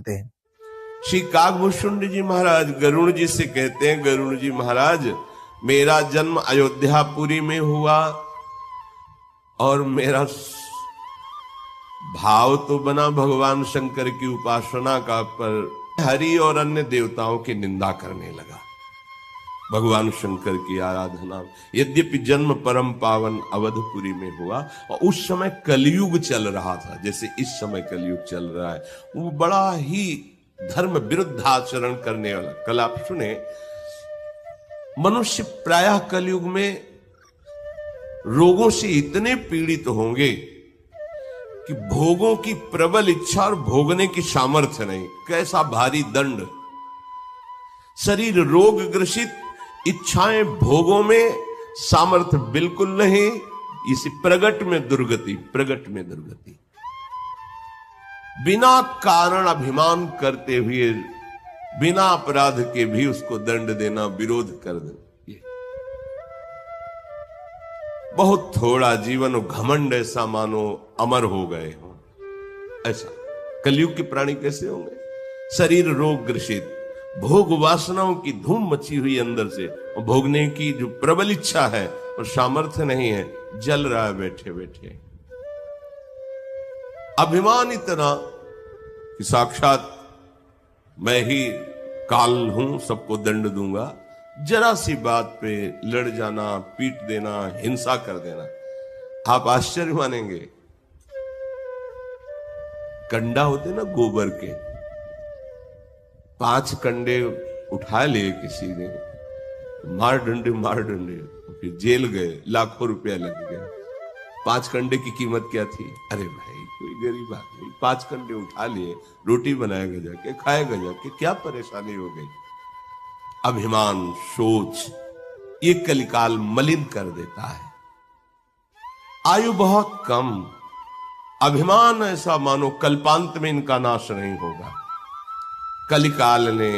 सुनते हैं। श्री काकभूषुंड जी महाराज गरुड़ जी से कहते हैं, गरुड़ जी महाराज, मेरा जन्म अयोध्यापुरी में हुआ और मेरा भाव तो बना भगवान शंकर की उपासना का, पर हरि और अन्य देवताओं की निंदा करने लगा। भगवान शंकर की आराधना, यद्यपि जन्म परम पावन अवधपुरी में हुआ और उस समय कलयुग चल रहा था, जैसे इस समय कलयुग चल रहा है। वो बड़ा ही धर्म विरुद्ध आचरण करने वाला। कल आप सुने, मनुष्य प्रायः कलयुग में रोगों से इतने पीड़ित होंगे कि भोगों की प्रबल इच्छा और भोगने की सामर्थ्य नहीं। कैसा भारी दंड! शरीर रोग ग्रसित, इच्छाएं भोगों में, सामर्थ्य बिल्कुल नहीं। इसी प्रगट में दुर्गति, प्रगट में दुर्गति। बिना कारण अभिमान करते हुए, बिना अपराध के भी उसको दंड देना, विरोध कर देना, बहुत थोड़ा जीवन घमंड ऐसा मानो अमर हो गए हो। ऐसा कलयुग के प्राणी कैसे होंगे? शरीर रोग ग्रसित, भोग वासनाओं की धूम मची हुई अंदर से, और भोगने की जो प्रबल इच्छा है और सामर्थ्य नहीं है, जल रहा है बैठे बैठे। अभिमान इतना कि साक्षात मैं ही काल हूं, सबको दंड दूंगा। जरा सी बात पे लड़ जाना, पीट देना, हिंसा कर देना। आप आश्चर्य मानेंगे, कंडा होते ना गोबर के, 5 कंडे उठा लिए किसी ने, मार डंडे, फिर जेल गए, लाखों रुपया लग गया। 5 कंडे की कीमत क्या थी? अरे भाई, कोई गरीब आदमी 5 कंडे उठा लिए, रोटी बनाएगा जाके, खाएगा जाके, क्या परेशानी हो गई? अभिमान, सोच, ये कलिकाल मलिन कर देता है। आयु बहुत कम, अभिमान ऐसा मानो कल्पांत में इनका नाश नहीं होगा। कलिकाल ने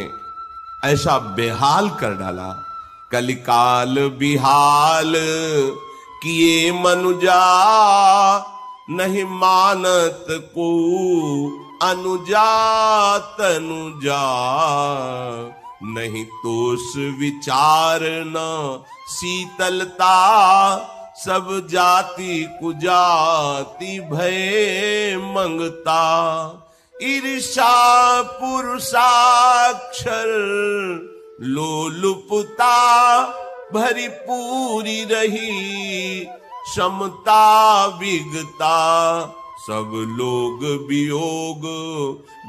ऐसा बेहाल कर डाला। कलिकाल बिहाल किए मनुजा, नहीं मानत को अनुजा तनुजा। नहीं तोष विचार न शीतलता, सब जाति कुजाति भय मंगता। ईर्षा पुरुषाक्षर लोलुपता, भरी पूरी रही समता विगता। सब लोग वियोग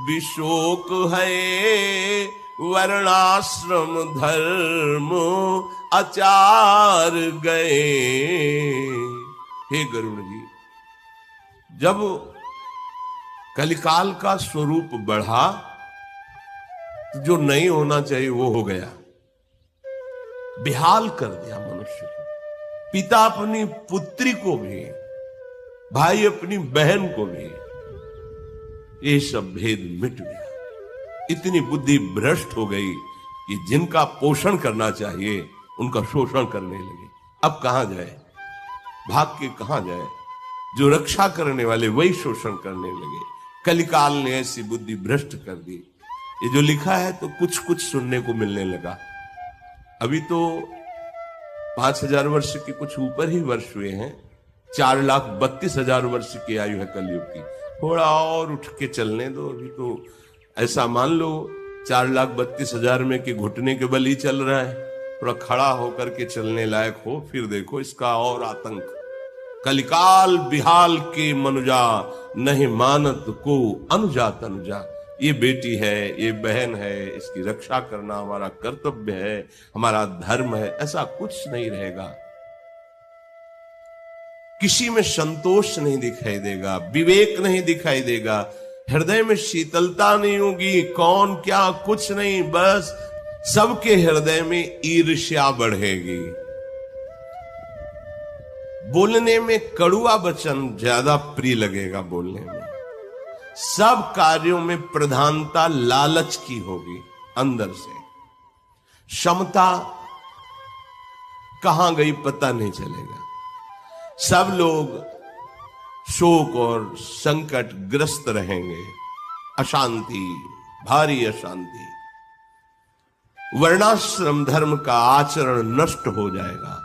विशोक है, वर्णाश्रम धर्म आचार गए। हे गरुड़ जी, जब कलिकाल का स्वरूप बढ़ा तो जो नहीं होना चाहिए वो हो गया। बेहाल कर दिया मनुष्य को। पिता अपनी पुत्री को भी, भाई अपनी बहन को भी, ये सब भेद मिट गया। इतनी बुद्धि भ्रष्ट हो गई कि जिनका पोषण करना चाहिए उनका शोषण करने लगे। अब कहां जाए, भाग के कहां जाए? जो रक्षा करने वाले वही शोषण करने लगे। कलिकाल ने ऐसी बुद्धि भ्रष्ट कर दी। ये जो लिखा है तो कुछ कुछ सुनने को मिलने लगा। अभी तो 5000 वर्ष के कुछ ऊपर ही वर्ष हुए हैं। 4,32,000 वर्ष की आयु है कलयुग की। थोड़ा और उठ के चलने दो। अभी तो ऐसा मान लो 4,32,000 में कि घुटने के बल ही चल रहा है। थोड़ा खड़ा होकर के चलने लायक हो, फिर देखो इसका और आतंक। कलिकाल बिहाल के मनुजा, नहीं मानत को अनुजा तनुजा। ये बेटी है, ये बहन है, इसकी रक्षा करना हमारा कर्तव्य है, हमारा धर्म है। ऐसा कुछ नहीं रहेगा। किसी में संतोष नहीं दिखाई देगा, विवेक नहीं दिखाई देगा, हृदय में शीतलता नहीं होगी। कौन क्या कुछ नहीं, बस सबके हृदय में ईर्ष्या बढ़ेगी। बोलने में कड़ुआ वचन ज्यादा प्रिय लगेगा बोलने में। सब कार्यों में प्रधानता लालच की होगी अंदर से। क्षमता कहां गई पता नहीं चलेगा। सब लोग शोक और संकट ग्रस्त रहेंगे, अशांति, भारी अशांति, वर्णाश्रम धर्म का आचरण नष्ट हो जाएगा।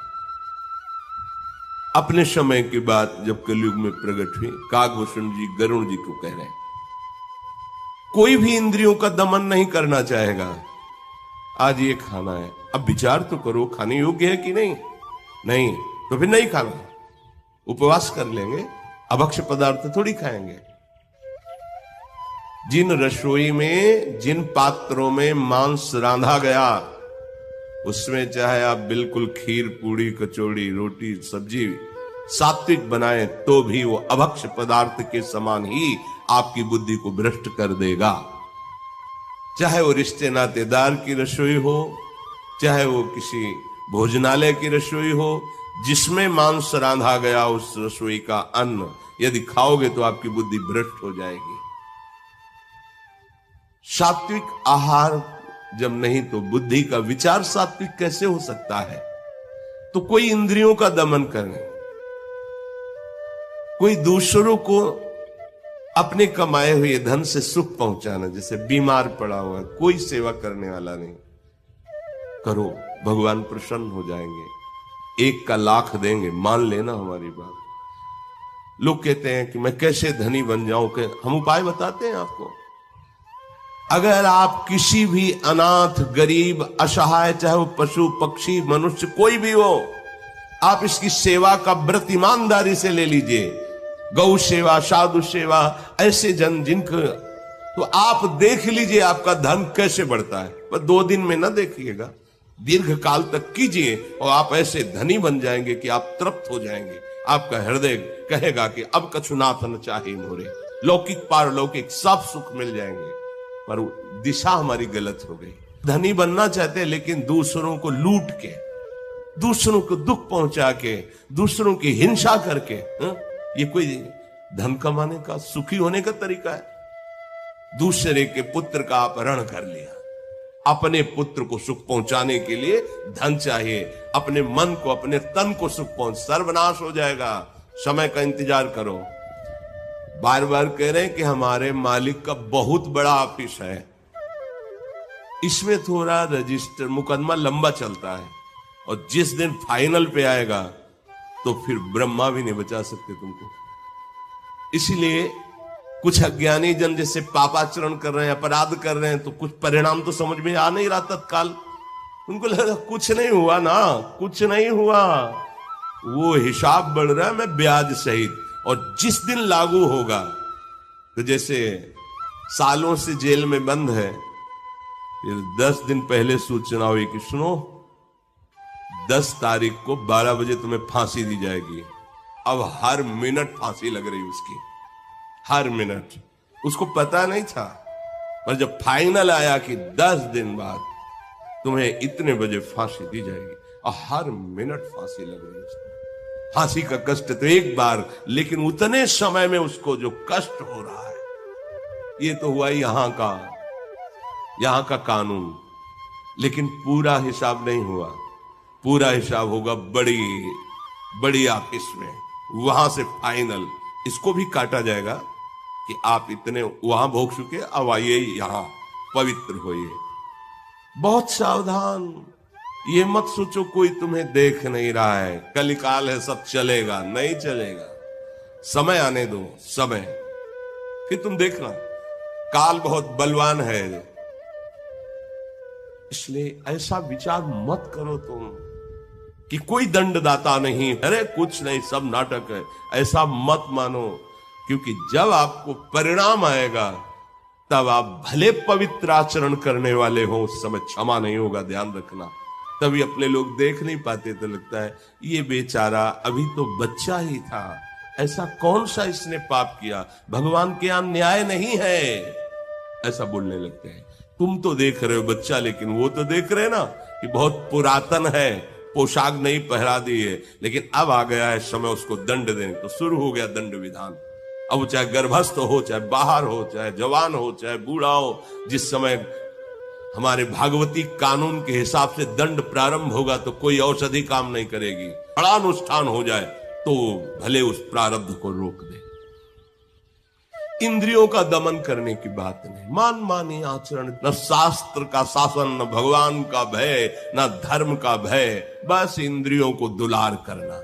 अपने समय की बात जब कलयुग में प्रकट हुई, काकभूषण जी गरुण जी को कह रहे हैं, कोई भी इंद्रियों का दमन नहीं करना चाहेगा। आज ये खाना है, अब विचार तो करो खाने योग्य है कि नहीं, नहीं तो फिर नहीं खाना, उपवास कर लेंगे, अभक्ष्य पदार्थ थोड़ी खाएंगे। जिन रसोई में, जिन पात्रों में मांस रांधा गया, उसमें चाहे आप बिल्कुल खीर, पूड़ी, कचौड़ी, रोटी, सब्जी सात्विक बनाएं तो भी वो अभक्ष्य पदार्थ के समान ही आपकी बुद्धि को भ्रष्ट कर देगा। चाहे वो रिश्ते नातेदार की रसोई हो, चाहे वो किसी भोजनालय की रसोई हो, जिसमें मांस रांधा गया उस रसोई का अन्न यदि खाओगे तो आपकी बुद्धि भ्रष्ट हो जाएगी। सात्विक आहार जब नहीं तो बुद्धि का विचार सात्विक कैसे हो सकता है? तो कोई इंद्रियों का दमन करें, कोई दूसरों को अपने कमाए हुए धन से सुख पहुंचाना, जैसे बीमार पड़ा हुआ है, कोई सेवा करने वाला नहीं, करो, भगवान प्रसन्न हो जाएंगे, 1 का लाख देंगे, मान लेना हमारी बात। लोग कहते हैं कि मैं कैसे धनी बन जाऊं, कि हम उपाय बताते हैं आपको। अगर आप किसी भी अनाथ, गरीब, असहाय, चाहे वो पशु, पक्षी, मनुष्य कोई भी हो, आप इसकी सेवा का व्रत ईमानदारी से ले लीजिए, गौ सेवा, साधु सेवा, ऐसे जन जिनको, तो आप देख लीजिए आपका धन कैसे बढ़ता है। पर 2 दिन में ना देखिएगा, दीर्घ काल तक कीजिए और आप ऐसे धनी बन जाएंगे कि आप तृप्त हो जाएंगे। आपका हृदय कहेगा कि अब कछुनाथ न चाहे मोरे, लौकिक पारलौकिक सब सुख मिल जाएंगे। पर दिशा हमारी गलत हो गई। धनी बनना चाहते हैं लेकिन दूसरों को लूट के, दूसरों को दुख पहुंचा के, दूसरों की हिंसा करके, ये कोई धन कमाने का, सुखी होने का तरीका है? दूसरे के पुत्र का अपहरण कर लिया, अपने पुत्र को सुख पहुंचाने के लिए धन चाहिए, अपने मन को, अपने तन को सुख पहुंच, सर्वनाश हो जाएगा। समय का इंतजार करो। बार बार कह रहे हैं कि हमारे मालिक का बहुत बड़ा ऑफिस है, इसमें थोड़ा रजिस्टर, मुकदमा लंबा चलता है, और जिस दिन फाइनल पे आएगा तो फिर ब्रह्मा भी नहीं बचा सकते तुमको। इसीलिए कुछ अज्ञानी जन जैसे पापाचरण कर रहे हैं, अपराध कर रहे हैं, तो कुछ परिणाम तो समझ में आ नहीं रहा तत्काल। उनको लगा कुछ नहीं हुआ ना, कुछ नहीं हुआ, वो हिसाब बढ़ रहा है मैं ब्याज सहित। और जिस दिन लागू होगा, तो जैसे सालों से जेल में बंद है, फिर 10 दिन पहले सूचना हुई कि सुनो 10 तारीख को 12 बजे तुम्हें फांसी दी जाएगी। अब हर मिनट फांसी लग रही उसकी, हर मिनट। उसको पता नहीं था, पर जब फाइनल आया कि 10 दिन बाद तुम्हें इतने बजे फांसी दी जाएगी, और हर मिनट फांसी लग रही उसको। फांसी का कष्ट तो एक बार, लेकिन उतने समय में उसको जो कष्ट हो रहा है, ये तो हुआ यहां का कानून। लेकिन पूरा हिसाब नहीं हुआ, पूरा हिसाब होगा बड़ी ऑफिस में, वहां से फाइनल इसको भी काटा जाएगा कि आप इतने वहां भोग चुके, अब आइए यहां पवित्र होइए। बहुत सावधान, ये मत सोचो कोई तुम्हें देख नहीं रहा है, कलिकाल है, सब चलेगा, नहीं चलेगा। समय आने दो, समय, फिर तुम देखना, काल बहुत बलवान है। इसलिए ऐसा विचार मत करो तुम कि कोई दंडदाता नहीं, अरे कुछ नहीं, सब नाटक है, ऐसा मत मानो। क्योंकि जब आपको परिणाम आएगा, तब आप भले पवित्र आचरण करने वाले हो, उस समय क्षमा नहीं होगा, ध्यान रखना। तभी अपने लोग देख नहीं पाते, तो लगता है ये बेचारा अभी तो बच्चा ही था, ऐसा कौन सा इसने पाप किया, भगवान के यहां न्याय नहीं है, ऐसा बोलने लगते हैं। तुम तो देख रहे हो बच्चा, लेकिन वो तो देख रहे ना कि बहुत पुरातन है, पोशाक नहीं पहरा दी है, लेकिन अब आ गया है समय उसको दंड देने। तो शुरू हो गया दंड विधान। अब वो चाहे गर्भस्थ हो, चाहे बाहर हो, चाहे जवान हो, चाहे बूढ़ा हो, जिस समय हमारे भागवती कानून के हिसाब से दंड प्रारंभ होगा तो कोई औषधि काम नहीं करेगी। बड़ा अनुष्ठान हो जाए तो भले उस प्रारब्ध को रोक दे। इंद्रियों का दमन करने की बात नहीं, मान मानी आचरण, न शास्त्र का शासन, न भगवान का भय, न धर्म का भय, बस इंद्रियों को दुलार करना।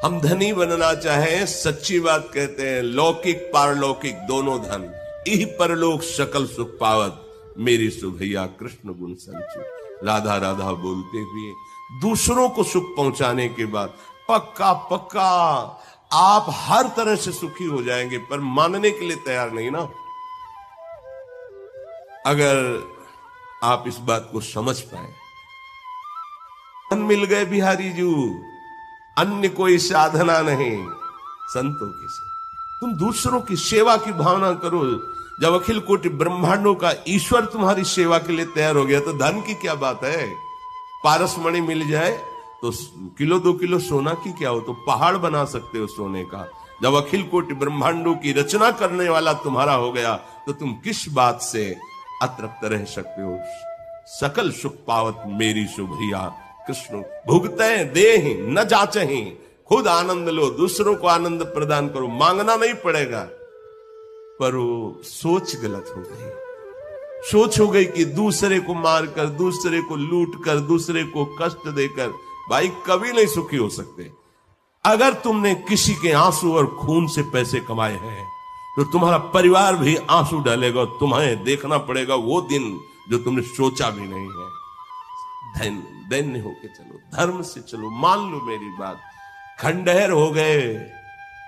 हम धनी बनना चाहें, सच्ची बात कहते हैं, लौकिक पारलौकिक दोनों धन, इह परलोक सकल सुख पावत, मेरी सुभैया कृष्ण गुण संचु। राधा राधा बोलते हुए दूसरों को सुख पहुंचाने के बाद पक्का पक्का आप हर तरह से सुखी हो जाएंगे, पर मानने के लिए तैयार नहीं ना। अगर आप इस बात को समझ पाए, मिल गए बिहारी जी, अन्य कोई साधना नहीं, संतों की से तुम दूसरों की सेवा की भावना करो। जब अखिल कोटि ब्रह्मांडों का ईश्वर तुम्हारी सेवा के लिए तैयार हो गया, तो धन की क्या बात है। पारसमणि मिल जाए तो किलो 2 किलो सोना की क्या हो, तो पहाड़ बना सकते हो सोने का। जब अखिल कोटि ब्रह्मांडों की रचना करने वाला तुम्हारा हो गया, तो तुम किस बात से अतृप्त रह सकते हो। सकल सुख पावत मेरी सुभैया कृष्ण, भुगते देहि न जाचहि, खुद आनंद लो, दूसरों को आनंद प्रदान करो, मांगना नहीं पड़ेगा। पर वो सोच गलत हो गई, सोच हो गई कि दूसरे को मारकर, दूसरे को लूट कर, दूसरे को कष्ट देकर भाई कभी नहीं सुखी हो सकते। अगर तुमने किसी के आंसू और खून से पैसे कमाए हैं, तो तुम्हारा परिवार भी आंसू डालेगा, तुम्हें देखना पड़ेगा वो दिन जो तुमने सोचा भी नहीं है। दैन्य होके चलो, धर्म से चलो, मान लो मेरी बात। खंडहर हो गए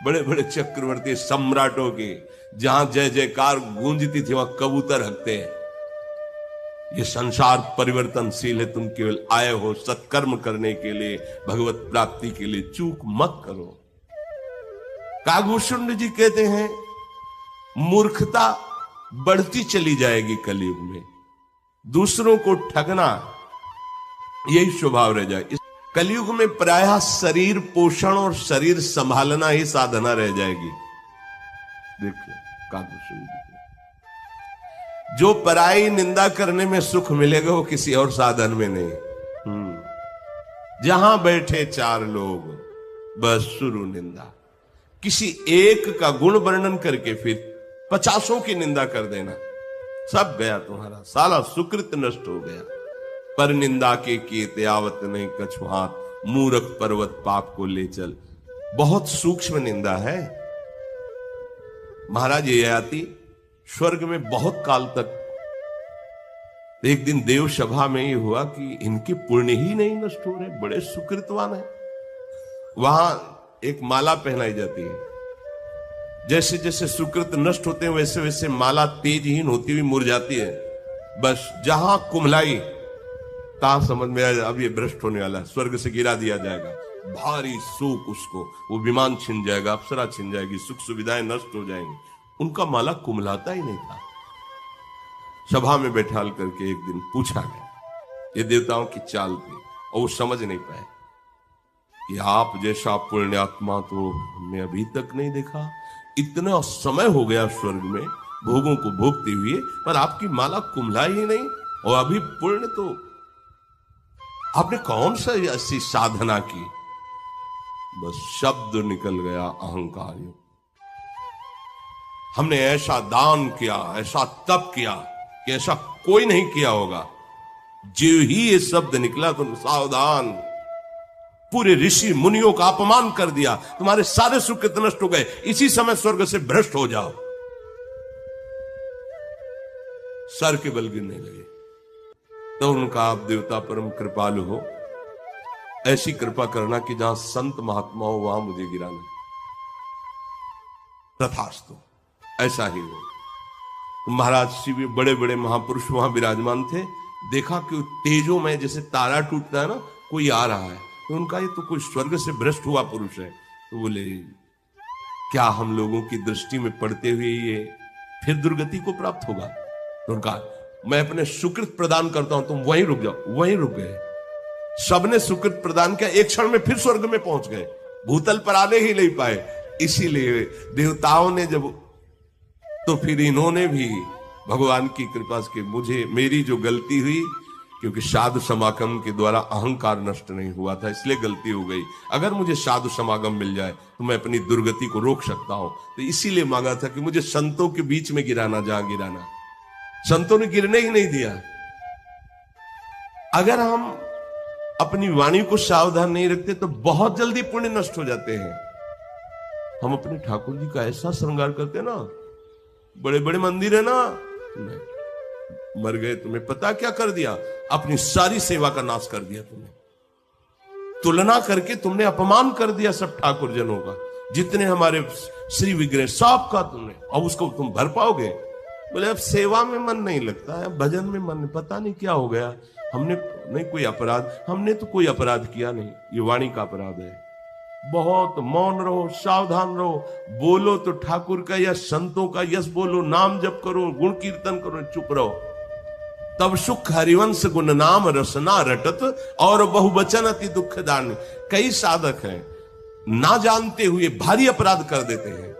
बड़े बड़े चक्रवर्ती सम्राटों के, जहां जय जयकार गूंजती थी, वहां कबूतर हकते हैं। ये संसार परिवर्तनशील है, तुम केवल आए हो सत्कर्म करने के लिए, भगवत प्राप्ति के लिए, चूक मत करो। कागभूषण जी कहते हैं, मूर्खता बढ़ती चली जाएगी कलयुग में, दूसरों को ठगना यही स्वभाव रह जाए। इस कलयुग में प्रायः शरीर पोषण और शरीर संभालना ही साधना रह जाएगी। देखो कागभूषण जी, जो पराई निंदा करने में सुख मिलेगा वो किसी और साधन में नहीं। जहां बैठे 4 लोग, बस शुरू निंदा, किसी एक का गुण वर्णन करके फिर 50 की निंदा कर देना, सब गया तुम्हारा, साला सुकृत नष्ट हो गया। पर निंदा के किए त्यावत नहीं कछु हाथ, मूर्ख पर्वत पाप को ले चल। बहुत सूक्ष्म निंदा है महाराज। ये आती स्वर्ग में बहुत काल तक, एक दिन देव सभा में ये हुआ कि इनके पुण्य ही नहीं नष्ट हो रहे, बड़े सुकृतवान है। वहां एक माला पहनाई जाती है, जैसे जैसे सुकृत नष्ट होते हैं वैसे वैसे माला तेजहीन होती हुई मुरझाती है। बस जहां कुम्हलाई, कहां समझ में आया अब ये भ्रष्ट होने वाला है, स्वर्ग से गिरा दिया जाएगा, भारी शोक उसको, वो विमान छिन जाएगा, अप्सरा छिन जाएगी, सुख सुविधाएं नष्ट हो जाएंगी। उनका माला कुम्हलाता ही नहीं था। सभा में बैठाल करके एक दिन पूछा गया, ये देवताओं की चाल थी, और वो समझ नहीं पाए कि आप जैसा पुण्यात्मा तो हमने अभी तक नहीं देखा। इतना समय हो गया स्वर्ग में भोगों को भोगते हुए, पर आपकी माला कुम्हला ही नहीं, और अभी पुण्य तो आपने कौन सा ऐसी साधना की। बस शब्द निकल गया, अहंकार। हमने ऐसा दान किया, ऐसा तप किया कि ऐसा कोई नहीं किया होगा। जो ही ये शब्द निकला तो सावधान, पूरे ऋषि मुनियों का अपमान कर दिया, तुम्हारे सारे सुख नष्ट हो गए, इसी समय स्वर्ग से भ्रष्ट हो जाओ। सर के बल गिरने लगे। तो उनका, आप देवता परम कृपालु हो, ऐसी कृपा करना कि जहां संत महात्मा हो वहां मुझे गिराना। तथास्तु, ऐसा ही हो। महाराज शिव, बड़े बड़े महापुरुष वहां विराजमान थे। देखा कि तेजों में जैसे तारा टूटता है ना, कोई आ रहा है, तो उनका ये तो कोई स्वर्ग से भ्रष्ट हुआ पुरुष है। तो बोले, क्या हम लोगों की दृष्टि में पड़ते हुए ये फिर दुर्गति को प्राप्त होगा? तो उनका, मैं अपने सुकृत प्रदान करता हूं, तुम वहीं रुक जाओ। वहीं रुक गए, सबने सुकृत प्रदान किया, एक क्षण में फिर स्वर्ग में पहुंच गए, भूतल पर आने ही नहीं पाए। इसीलिए देवताओं ने जब, तो फिर इन्होंने भी भगवान की कृपा से, मुझे मेरी जो गलती हुई क्योंकि साधु समागम के द्वारा अहंकार नष्ट नहीं हुआ था, इसलिए गलती हो गई। अगर मुझे साधु समागम मिल जाए तो मैं अपनी दुर्गति को रोक सकता हूं, तो इसीलिए मांगा था कि मुझे संतों के बीच में गिराना, जहां गिराना। संतों ने गिरने ही नहीं दिया। अगर हम अपनी वाणी को सावधान नहीं रखते तो बहुत जल्दी पुण्य नष्ट हो जाते हैं। हम अपने ठाकुर जी का ऐसा श्रृंगार करते हैं ना, बड़े बड़े मंदिर है ना, मर गए, तुम्हें पता क्या कर दिया? अपनी सारी सेवा का नाश कर दिया तुमने। तुलना करके तुमने अपमान कर दिया सब ठाकुर जनों का, जितने हमारे श्री विग्रह सब का तुमने, और उसको तुम भर पाओगे? बोले अब सेवा में मन नहीं लगता है, भजन में मन, पता नहीं क्या हो गया। हमने नहीं कोई अपराध, हमने तो कोई अपराध किया नहीं, ये वाणी का अपराध है। बहुत मौन रहो, सावधान रहो, बोलो तो ठाकुर का या संतों का यश बोलो, नाम जप करो, गुण कीर्तन करो, चुप रहो। तब सुख हरिवंश गुण नाम रसना रटत और बहुवचन अति दुखदान। कई साधक हैं ना जानते हुए भारी अपराध कर देते हैं।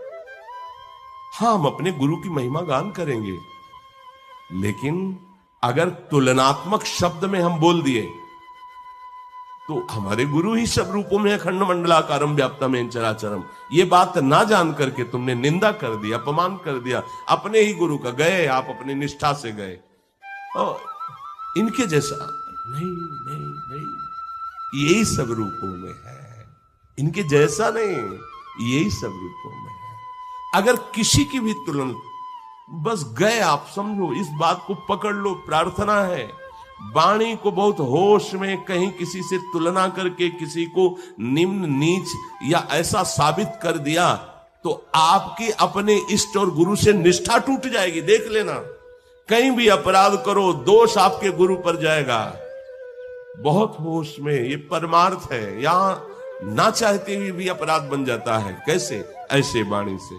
हाँ, हम अपने गुरु की महिमा गान करेंगे, लेकिन अगर तुलनात्मक शब्द में हम बोल दिए तो हमारे गुरु ही सब रूपों में अखंड मंडलाकारम व्याप्तम चराचरम, ये बात ना जान करके तुमने निंदा कर दी, अपमान कर दिया अपने ही गुरु का। गए आप अपनी निष्ठा से गए, और इनके जैसा नहीं नहीं नहीं, यही सब रूपों में है, इनके जैसा नहीं, यही सब रूपों में है। अगर किसी की भी तुलना, बस गए आप, समझो, इस बात को पकड़ लो। प्रार्थना है वाणी को बहुत होश में, कहीं किसी से तुलना करके किसी को निम्न नीच या ऐसा साबित कर दिया तो आपकी अपने इष्ट और गुरु से निष्ठा टूट जाएगी। देख लेना, कहीं भी अपराध करो, दोष आपके गुरु पर जाएगा। बहुत होश में, ये परमार्थ है। यहां ना चाहते हुए भी अपराध बन जाता है। कैसे? ऐसे वाणी से।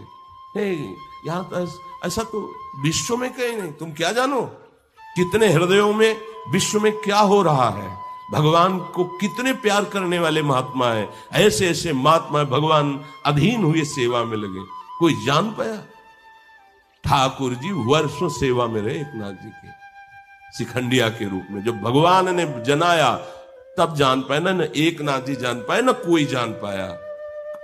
यहां तो ऐसा तो विश्व में कहीं नहीं, तुम क्या जानो कितने हृदयों में, विश्व में क्या हो रहा है। भगवान को कितने प्यार करने वाले महात्मा है, ऐसे ऐसे महात्मा भगवान अधीन हुए सेवा में लगे। कोई जान पाया? ठाकुर जी वर्षों सेवा में रहे एकनाथ जी के, शिखंडिया के रूप में। जब भगवान ने जनाया तब जान पाए ना एकनाथ जी जान पाए, ना कोई जान पाया।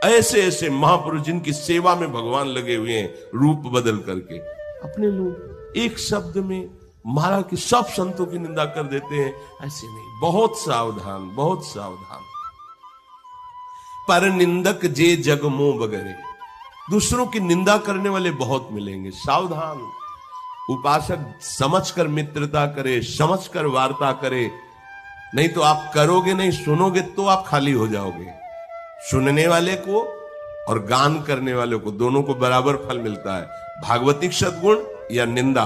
ऐसे ऐसे महापुरुष जिनकी सेवा में भगवान लगे हुए हैं, रूप बदल करके। अपने लोग एक शब्द में महाराज की सब संतों की निंदा कर देते हैं, ऐसे नहीं। बहुत सावधान, बहुत सावधान। पर निंदक जे जग मोह बगरे, दूसरों की निंदा करने वाले बहुत मिलेंगे, सावधान। उपासक समझकर मित्रता करे, समझकर वार्ता करे, नहीं तो आप करोगे नहीं, सुनोगे तो आप खाली हो जाओगे। सुनने वाले को और गान करने वाले को, दोनों को बराबर फल मिलता है। भागवतिक सद्गुण या निंदा,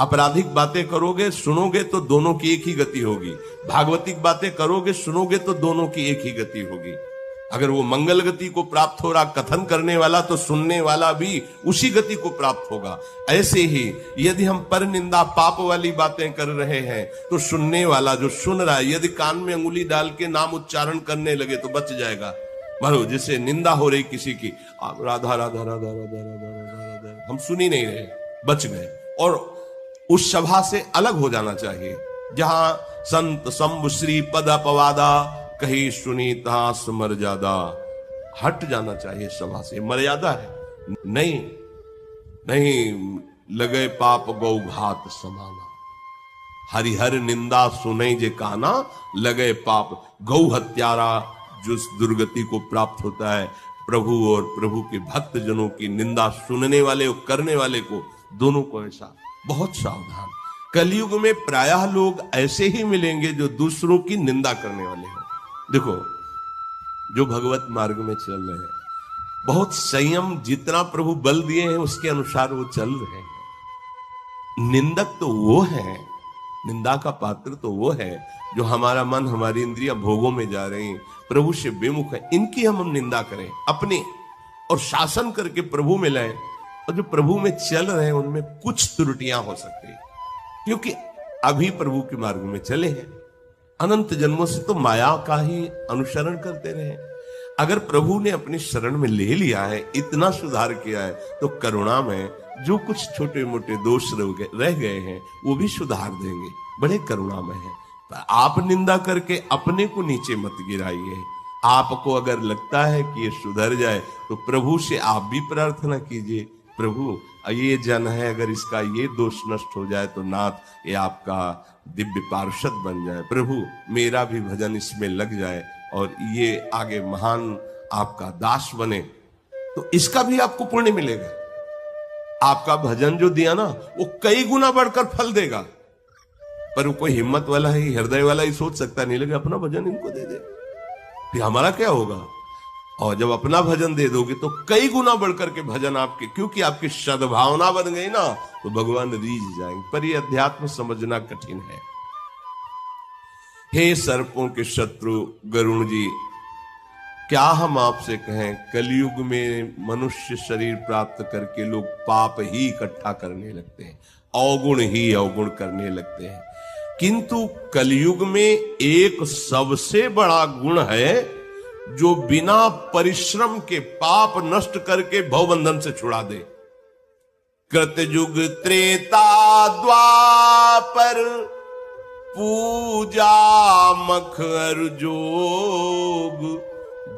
आपराधिक बातें करोगे, सुनोगे तो दोनों की एक ही गति होगी। भागवतिक बातें करोगे, सुनोगे तो दोनों की एक ही गति होगी। अगर वो मंगल गति को प्राप्त हो रहा कथन करने वाला, तो सुनने वाला भी उसी गति को प्राप्त होगा। ऐसे ही यदि हम पर निंदा पाप वाली बातें कर रहे हैं तो सुनने वाला जो सुन रहा है, यदि कान में अंगुली डाल के नाम उच्चारण करने लगे तो बच जाएगा। मानो जैसे निंदा हो रही किसी की, आप राधा राधा राधा राधा राधा राधा, हम सुन ही नहीं रहे, बच गए। और उस सभा से अलग हो जाना चाहिए जहां संत शंभु श्री पद अपवादा कहीं सुनी तहां सुमर ज्यादा। हट जाना चाहिए सभा से, मर्यादा है। नहीं नहीं, लगे पाप गौ घात समाना, हरिहर निंदा सुने जे काना, लगे पाप। गौ हत्यारा जो दुर्गति को प्राप्त होता है, प्रभु और प्रभु के भक्त जनों की निंदा सुनने वाले और करने वाले को, दोनों को ऐसा। बहुत सावधान। कलयुग में प्रायः लोग ऐसे ही मिलेंगे जो दूसरों की निंदा करने वाले हो। देखो, जो भगवत मार्ग में चल रहे हैं, बहुत संयम, जितना प्रभु बल दिए हैं उसके अनुसार वो चल रहे हैं। निंदक तो वो है, निंदा का पात्र तो वो है जो हमारा मन, हमारी इंद्रियां भोगों में जा रही हैं, प्रभु से विमुख है। इनकी हम निंदा करें अपने, और शासन करके प्रभु में लाएं, और जो प्रभु में चल रहे हैं उनमें कुछ त्रुटियां हो सकती है, क्योंकि अभी प्रभु के मार्ग में चले हैं। अनंत जन्मों से तो माया का ही अनुसरण करते रहे। अगर प्रभु ने अपनी शरण में ले लिया है, इतना सुधार किया है, तो करुणा में जो कुछ छोटे मोटे दोष रह गए हैं वो भी सुधार देंगे। बड़े करुणा में है। आप निंदा करके अपने को नीचे मत गिराइए। आपको अगर लगता है कि ये सुधर जाए तो प्रभु से आप भी प्रार्थना कीजिए, प्रभु ये जन है, अगर इसका ये दोष नष्ट हो जाए तो नाथ ये आपका दिव्य पार्षद बन जाए, प्रभु मेरा भी भजन इसमें लग जाए और ये आगे महान आपका दास बने, तो इसका भी आपको पुण्य मिलेगा। आपका भजन जो दिया ना वो कई गुना बढ़कर फल देगा। पर वो कोई हिम्मत वाला ही, हृदय वाला ही सोच सकता नहीं, लगे अपना भजन इनको दे दे, फिर हमारा क्या होगा। और जब अपना भजन दे दोगे तो कई गुना बढ़कर के भजन आपके, क्योंकि आपकी सद्भावना बन गई ना, तो भगवान रीझ जाएंगे। पर ये अध्यात्म समझना कठिन है। हे सर्पों के शत्रु गरुण जी, क्या हम आपसे कहें, कलयुग में मनुष्य शरीर प्राप्त करके लोग पाप ही इकट्ठा करने लगते हैं, अवगुण ही अवगुण करने लगते हैं। किंतु कलयुग में एक सबसे बड़ा गुण है जो बिना परिश्रम के पाप नष्ट करके भवबंधन से छुड़ा दे। कृतयुग त्रेता द्वापर पूजा मख अर जोग,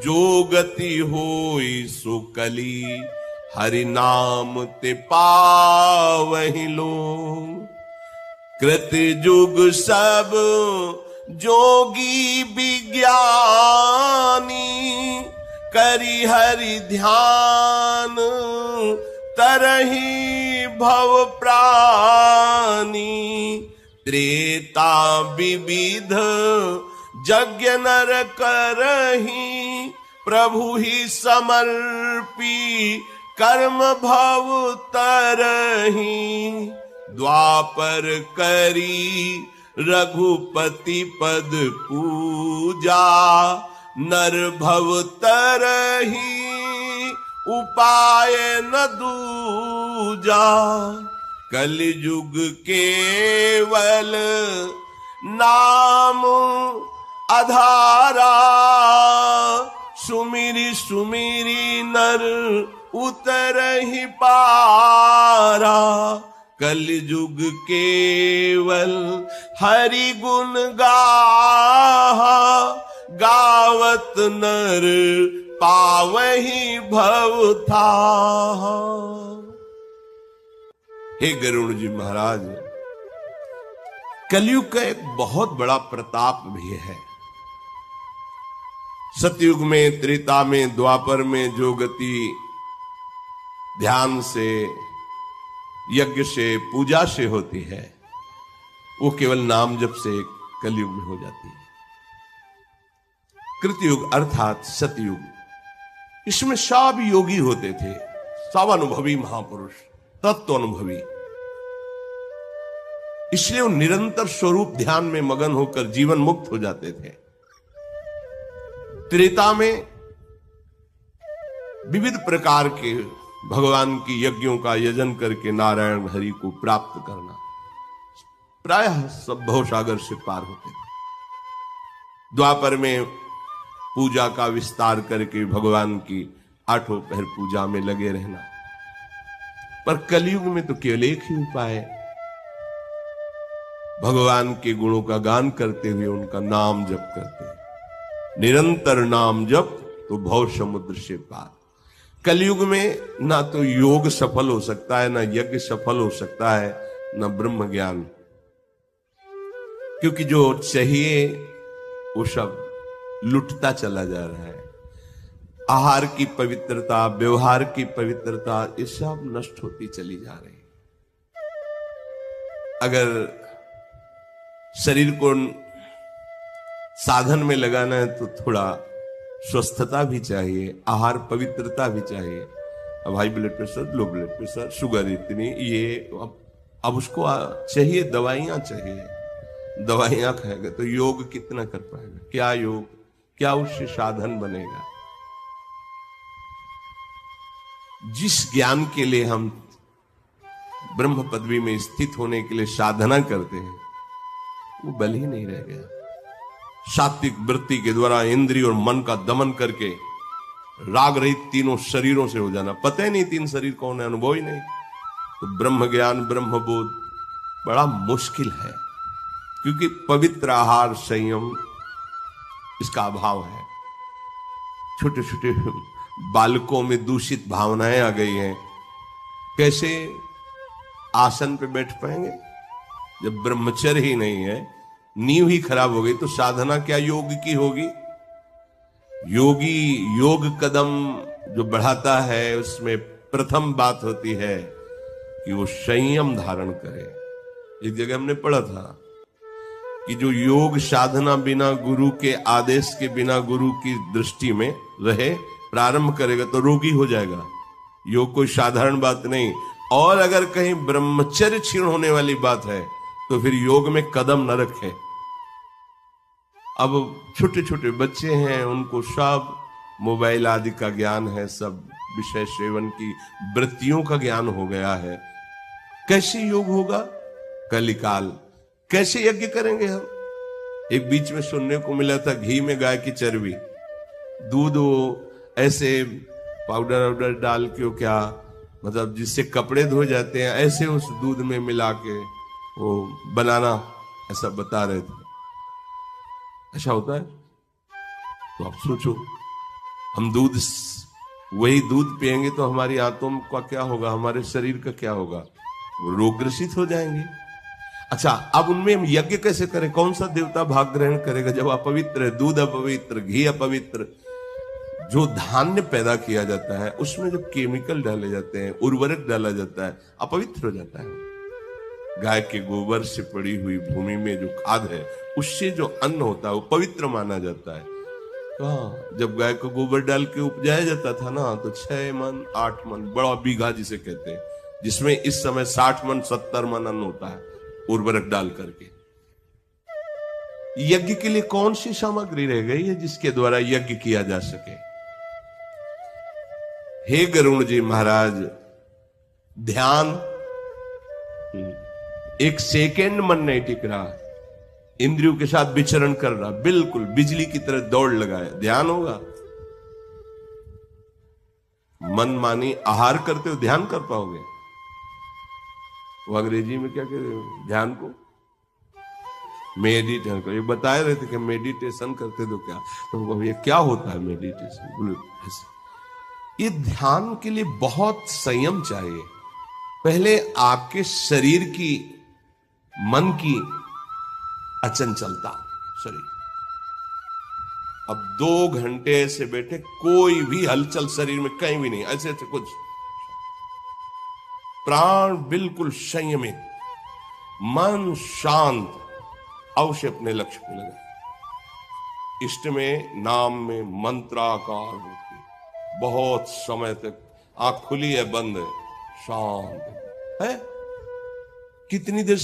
जो गति होई सो कली, हरि नाम ते पावहि लोग। कृतयुग सब जोगी विज्ञानी, करी हरि ध्यान तरहि भव प्राणी। त्रेता विविध यज्ञ नर करहि, प्रभु ही समर्पी कर्म भव तरहि। द्वापर करी रघुपति पद पूजा, नर भव तरहि उपाय न दूजा। कलयुग केवल नाम आधारा, सुमिरी सुमिरी नर उतरहि पारा। कलयुग केवल हरि गुण गाहा, गावत नर पावहि भव था। हे गरुण जी महाराज, कलयुग का एक बहुत बड़ा प्रताप भी है। सतयुग में, त्रेता में, द्वापर में जो गति ध्यान से, यज्ञ से, पूजा से होती है, वो केवल नाम जप से कलयुग में हो जाती है। कृतयुग अर्थात सतयुग, इसमें सब योगी होते थे, सब अनुभवी महापुरुष, तत्व अनुभवी। इसलिए वो निरंतर स्वरूप ध्यान में मगन होकर जीवन मुक्त हो जाते थे। त्रेता में विविध प्रकार के भगवान की यज्ञों का यजन करके नारायण हरि को प्राप्त करना, प्रायः सब भवसागर से पार होते थे। द्वापर में पूजा का विस्तार करके भगवान की 8 पहर पूजा में लगे रहना। पर कलयुग में तो केवल एक ही उपाय है, भगवान के गुणों का गान करते हुए उनका नाम जप करते हैं। निरंतर नाम जप तो भव समुद्र से पार। कलयुग में ना तो योग सफल हो सकता है, ना यज्ञ सफल हो सकता है, ना ब्रह्म ज्ञान, क्योंकि जो चाहिए वो सब लुटता चला जा रहा है। आहार की पवित्रता, व्यवहार की पवित्रता, ये सब नष्ट होती चली जा रही है। अगर शरीर को साधन में लगाना है तो थोड़ा स्वस्थता भी चाहिए, आहार पवित्रता भी चाहिए। अब high blood pressure, low blood pressure, sugar इतनी, ये अब उसको चाहिए, दवाइयां चाहिए। दवाइयां खाएगा तो योग कितना कर पाएगा? क्या योग, क्या उससे साधन बनेगा? जिस ज्ञान के लिए हम ब्रह्म पदवी में स्थित होने के लिए साधना करते हैं, वो बल ही नहीं रह गया। सात्विक वृत्ति के द्वारा इंद्रिय और मन का दमन करके राग रहित तीनों शरीरों से हो जाना। पता ही नहीं 3 शरीर कौन है, अनुभव ही नहीं। तो ब्रह्म ज्ञान, ब्रह्म बोध बड़ा मुश्किल है। क्योंकि पवित्र आहार संयम इसका अभाव है। छोटे छोटे बालकों में दूषित भावनाएं आ गई हैं, कैसे आसन पे बैठ पाएंगे जब ब्रह्मचर्य ही नहीं है, नींव ही खराब हो गई तो साधना क्या योग की होगी। योगी योग कदम जो बढ़ाता है उसमें प्रथम बात होती है कि वो संयम धारण करे। एक जगह हमने पढ़ा था कि जो योग साधना बिना गुरु के आदेश के, बिना गुरु की दृष्टि में रहे प्रारंभ करेगा तो रोगी हो जाएगा। योग कोई साधारण बात नहीं। और अगर कहीं ब्रह्मचर्य क्षीण होने वाली बात है तो फिर योग में कदम न रखे। अब छोटे छोटे बच्चे हैं, उनको सब मोबाइल आदि का ज्ञान है, सब विषय सेवन की वृत्तियों का ज्ञान हो गया है। कैसे योग होगा कलिकाल, कैसे यज्ञ करेंगे हम। एक बीच में सुनने को मिला था घी में गाय की चर्बी, दूध वो ऐसे पाउडर वाउडर डाल के, क्या मतलब जिससे कपड़े धो जाते हैं, ऐसे उस दूध में मिला के वो बनाना, ऐसा बता रहे थे। ऐसा होता है तो आप सोचो, हम वही दूध पिएंगे तो हमारी आंतों का क्या होगा, हमारे शरीर का क्या होगा, वो रोगग्रसित हो जाएंगे। अच्छा, अब उनमें हम यज्ञ कैसे करें, कौन सा देवता भाग ग्रहण करेगा जब अपवित्र है, दूध अपवित्र, घी अपवित्र। जो धान्य पैदा किया जाता है उसमें जो केमिकल डाले जाते हैं, उर्वरक डाला जाता है, अपवित्र हो जाता है। गाय के गोबर से पड़ी हुई भूमि में जो खाद है उससे जो अन्न होता है वो पवित्र माना जाता है। तो जब गाय को गोबर डाल के उपजाया जाता था ना, तो 6 मन 8 मन बड़ा बीघा जिसे कहते हैं, जिसमें इस समय 60 मन 70 मन अन्न होता है उर्वरक डाल करके। यज्ञ के लिए कौन सी सामग्री रह गई है जिसके द्वारा यज्ञ किया जा सके। हे गरुण जी महाराज, ध्यान, एक सेकेंड मन नहीं टिक रहा, इंद्रियों के साथ विचरण कर रहा, बिल्कुल बिजली की तरह दौड़ लगाए, ध्यान होगा। मन मानी आहार करते हो ध्यान कर पाओगे। वो अंग्रेजी में क्या कहते हैं ध्यान को, मेडिटेशन करो। ये बता रहे थे कि मेडिटेशन करते तो क्या, तो ये क्या होता है मेडिटेशन, बोले ऐसे। ये ध्यान के लिए बहुत संयम चाहिए। पहले आपके शरीर की, मन की अचंचलता शरीर। अब 2 घंटे से बैठे, कोई भी हलचल शरीर में कहीं भी नहीं, ऐसे ऐसे कुछ, प्राण बिल्कुल संयमित, मन शांत, अवश्य अपने लक्ष्य पे लगे। इष्ट में, नाम में मंत्राकार होती, बहुत समय तक आंख खुली है बंद है, शांत है, कितनी देर